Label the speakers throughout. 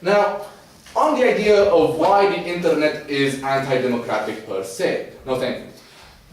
Speaker 1: Now, on the idea of why the internet is anti-democratic per se, no thank you.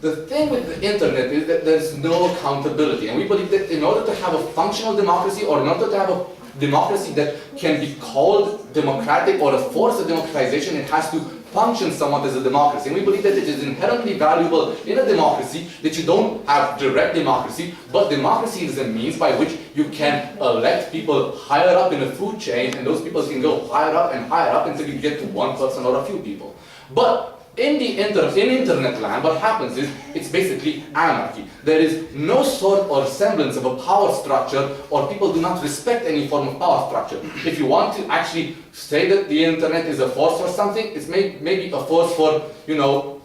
Speaker 1: The thing with the internet is that there's no accountability, and we believe that in order to have a functional democracy, or in order to have a democracy that can be called democratic or a force of democratization, it has to function somewhat as a democracy. And we believe that it is inherently valuable in a democracy that you don't have direct democracy, but democracy is a means by which you can elect people higher up in the food chain, and those people can go higher up until you get to one person or a few people. But in internet land, what happens is it's basically anarchy. There is no sort or semblance of a power structure, or people do not respect any form of power structure. If you want to actually say that the internet is a force for something, it's maybe a force for,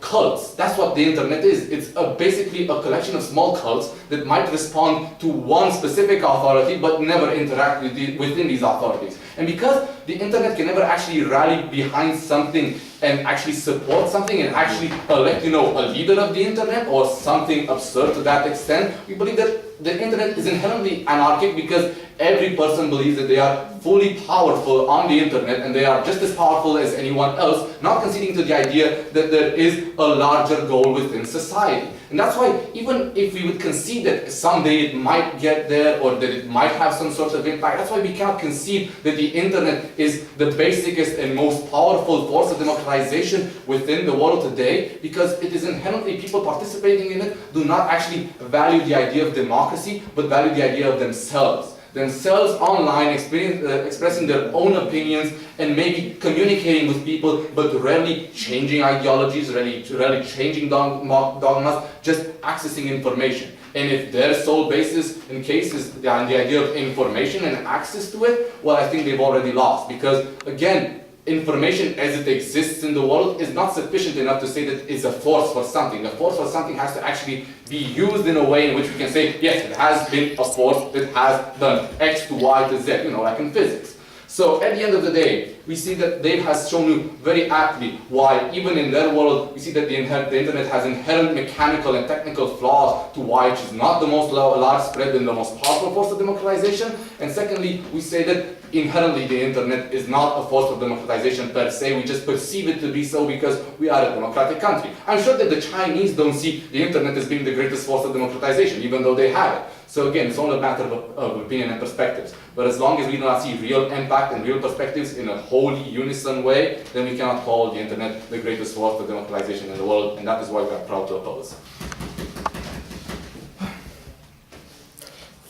Speaker 1: cults. That's what the internet is. It's basically a collection of small cults that might respond to one specific authority but never interact within these authorities. And because the internet can never actually rally behind something and actually support something and actually elect, a leader of the internet or something absurd to that extent, we believe that the internet is inherently anarchic because every person believes that they are fully powerful on the internet and they are just as powerful as anyone else, not conceding to the idea that there is a larger goal within society. And that's why even if we would concede that someday it might get there or that it might have some sort of impact, that's why we cannot concede that the internet is the basicest and most powerful force of democratization within the world today, because it is inherently people participating in it do not actually value the idea of democracy, but value the idea of themselves online, expressing their own opinions and maybe communicating with people, but rarely changing ideologies, rarely changing dogmas, just accessing information. And if their sole basis in case is the idea of information and access to it, well, I think they've already lost. Because again, information as it exists in the world is not sufficient enough to say that it's a force for something. A force for something has to actually be used in a way in which we can say, yes, it has been a force that has done X to Y to Z, like in physics. So at the end of the day, we see that Dave has shown you very aptly why, even in their world, we see that the internet has inherent mechanical and technical flaws to why it is not the most large spread and the most powerful force of democratization. And secondly, we say that inherently the internet is not a force of democratization per se. We just perceive it to be so because we are a democratic country. I'm sure that the Chinese don't see the internet as being the greatest force of democratization, even though they have it. So again, it's only a matter of opinion and perspectives. But as long as we do not see real impact and real perspectives in a wholly unison way, then we cannot call the internet the greatest force for democratization in the world, and that is why we are proud to oppose.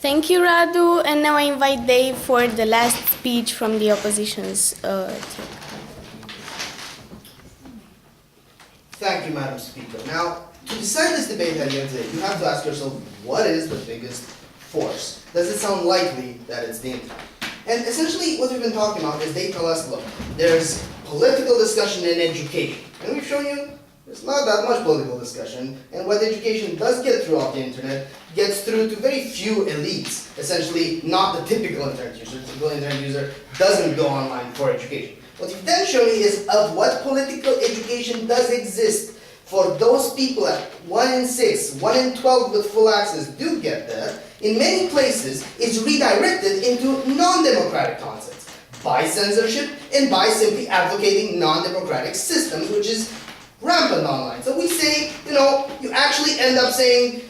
Speaker 2: Thank you, Radu. And now I invite Dave for the last speech from the opposition's team.
Speaker 3: Thank you, Madam Speaker. Now, to decide this debate at the end of the day, you have to ask yourself, what is the biggest force? Does it sound likely that it's the internet? And essentially, what we've been talking about is they tell us, look, there's political discussion and education. And we've shown you there's not that much political discussion, and what education does get throughout the internet gets through to very few elites, essentially not the typical internet user. The typical internet user doesn't go online for education. What you've then shown me is of what political education does exist for those people at 1 in 6, 1 in 12 with full access do get there. In many places, it's redirected into non-democratic concepts by censorship and by simply advocating non-democratic systems, which is rampant online. So we say, you actually end up saying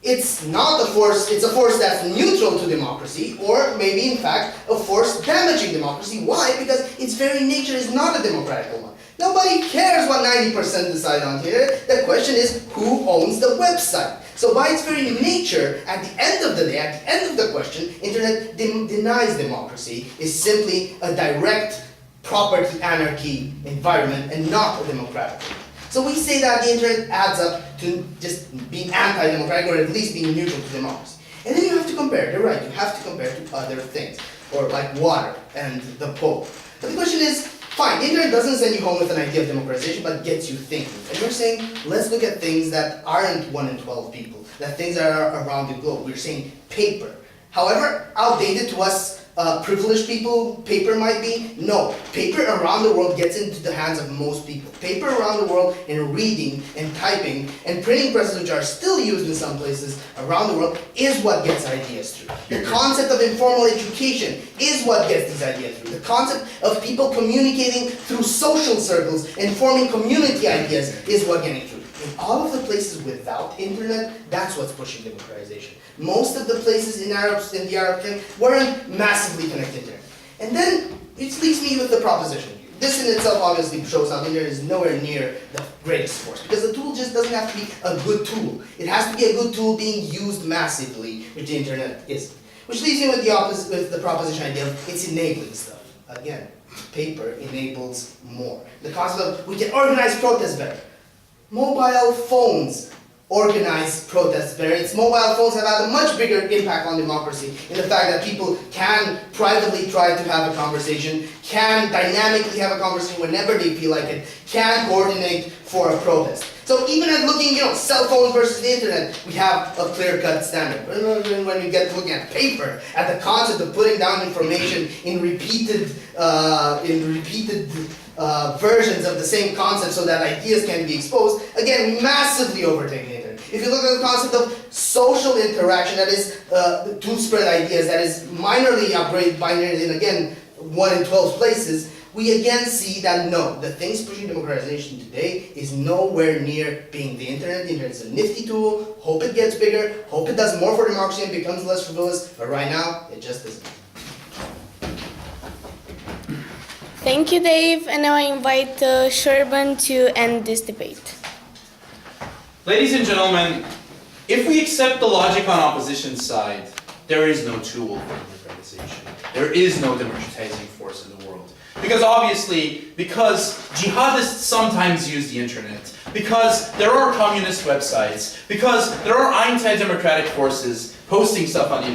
Speaker 3: it's not a force, it's a force that's neutral to democracy, or maybe in fact a force damaging democracy. Why? Because its very nature is not a democratic one. Nobody cares what 90% decide on here. The question is, who owns the website? So by its very nature, at the end of the day, at the end of the question, internet denies democracy, is simply a direct property anarchy environment and not a democratic one. So we say that the internet adds up to just being anti-democratic, or at least being neutral to democracy. And then you have to compare, you're right, you have to compare to other things, or like water and the Pope. But the question is, fine, the internet doesn't send you home with an idea of democratization, but gets you thinking. And we're saying, let's look at things that aren't 1 in 12 people, that things that are around the globe. We're saying paper. However outdated to us privileged people paper might be? No. Paper around the world gets into the hands of most people. Paper around the world in reading and typing and printing presses, which are still used in some places around the world, is what gets ideas through. The concept of informal education is what gets these ideas through. The concept of people communicating through social circles and forming community ideas is what getting through. In all of the places without internet, that's what's pushing democratization. Most of the places in the Arab country weren't massively connected to internet. And then it leaves me with the proposition. This in itself obviously shows how the internet is nowhere near the greatest force, because the tool just doesn't have to be a good tool. It has to be a good tool being used massively, which the internet is. Which leaves me with the proposition idea of it's enabling stuff. Again, paper enables more. The concept of we can organize protests better. Mobile phones organize protests better. Its mobile phones have had a much bigger impact on democracy in the fact that people can privately try to have a conversation, can dynamically have a conversation whenever they feel like it, can coordinate for a protest. So even at looking, cell phones versus the internet, we have a clear-cut standard. When we get looking at paper, at the concept of putting down information in repeated versions of the same concept so that ideas can be exposed, again, we massively overtake the internet. If you look at the concept of social interaction, that is to spread ideas, that is minorly upgraded binary in, again, 1 in 12 places, we again see that no, the things pushing democratization today is nowhere near being the internet. The internet is a nifty tool, hope it gets bigger, hope it does more for democracy and becomes less frivolous, but right now, it just isn't.
Speaker 2: Thank you, Dave, and now I invite Serban to end this debate.
Speaker 4: Ladies and gentlemen, if we accept the logic on opposition's side, there is no tool for democratization. There is no democratizing force in the world. Because jihadists sometimes use the internet, because there are communist websites, because there are anti-democratic forces posting stuff on the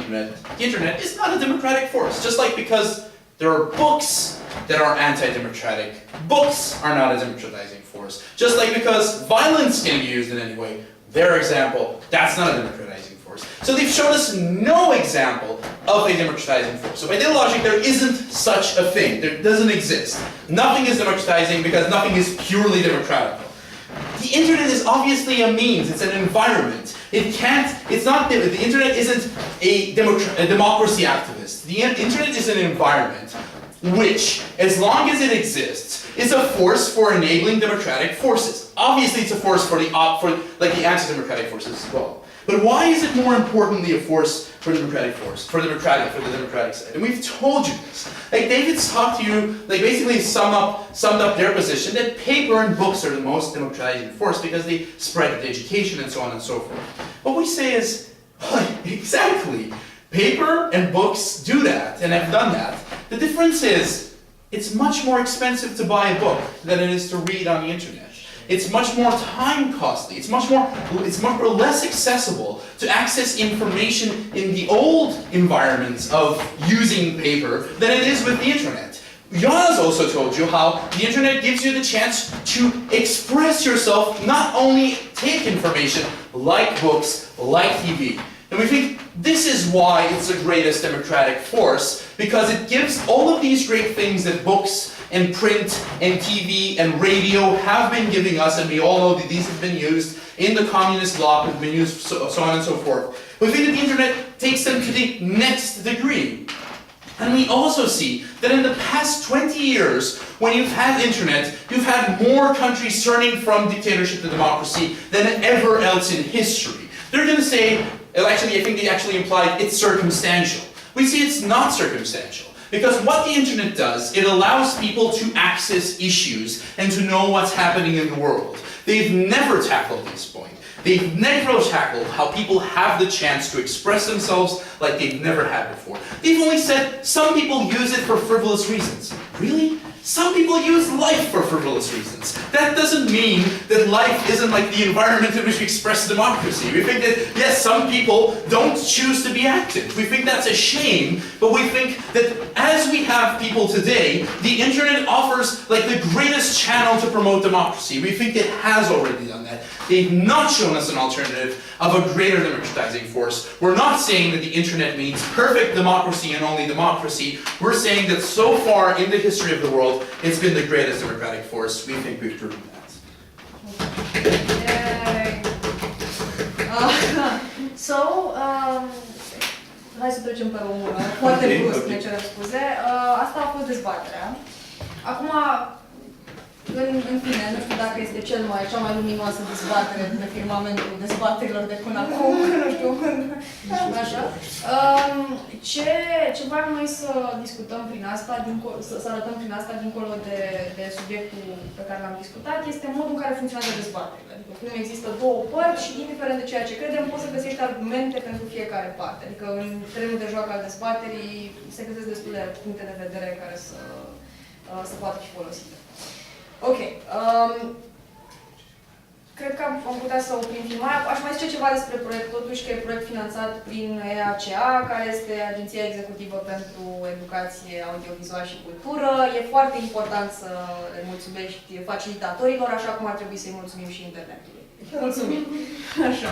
Speaker 4: internet is not a democratic force. Just like because there are books that are anti-democratic, books are not a democratizing force. Just like because violence can be used in any way, their example, that's not a democratizing force. So they've shown us no example of a democratizing force. So by their logic, there isn't such a thing. There doesn't exist. Nothing is democratizing because nothing is purely democratical. The internet is obviously a means, it's an environment. The internet isn't a democracy activist. The internet is an environment which, as long as it exists, is a force for enabling democratic forces. Obviously it's a force for the anti-democratic forces as well. But why is it more importantly a force for the democratic side? And we've told you this. David's talked to you, basically summed up their position that paper and books are the most democratizing force because they spread education and so on and so forth. What we say is, exactly, paper and books do that and have done that. The difference is, it's much more expensive to buy a book than it is to read on the internet. It's much more time costly. It's much less accessible to access information in the old environments of using paper than it is with the internet. Ioana's also told you how the internet gives you the chance to express yourself, not only take information like books, like TV. And we think this is why it's the greatest democratic force, because it gives all of these great things that books and print and TV and radio have been giving us, and we all know that these have been used in the communist law, have been used so on and so forth. We think that the internet takes them to the next degree. And we also see that in the past 20 years, when you've had internet, you've had more countries turning from dictatorship to democracy than ever else in history. They're going to say, actually, I think they actually implied it's circumstantial. We see it's not circumstantial. Because what the internet does, it allows people to access issues and to know what's happening in the world. They've never tackled this point. They've never tackled how people have the chance to express themselves like they've never had before. They've only said some people use it for frivolous reasons. Really? Some people use life for frivolous reasons. that doesn't mean that life isn't like the environment in which we express democracy. We think that, yes, some people don't choose to be active. We think that's a shame, but we think that as we have people today, the internet offers like the greatest channel to promote democracy. We think it has already done that. They've not shown us an alternative of a greater democratizing force. We're not saying that the internet means perfect democracy and only democracy. We're saying that so far in the history of the world, it's been the greatest democratic force. We think we've proven that.
Speaker 5: Hai să trecem pe română. Foarte brusc, ne cerem scuze. Asta a fost dezbaterea. Acum, în fine, nu știu dacă este cea mai luminoasă dezbatere pe firmamentul dezbaterilor de până acum, nu știu, așa. Ce vreau noi să discutăm prin asta, să arătăm prin asta, dincolo de subiectul pe care l-am discutat, este modul în care funcționează dezbaterile. Adică cum există două părți și, indiferent de ceea ce credem, poți să găsești argumente pentru fiecare parte. Adică în terenul de joc al dezbaterii se găsesc destule puncte de vedere care să poată fi folosite. Ok. Cred că am putea să oprim filmarea. Aș mai zice ceva despre proiect, totuși că e proiect finanțat prin ACTA, care este Agenția Executivă pentru Educație, Audiovizual și Cultură. E foarte important să le mulțumești facilitatorilor, așa cum ar trebui să-i mulțumim și internetului. Mulțumim! Așa.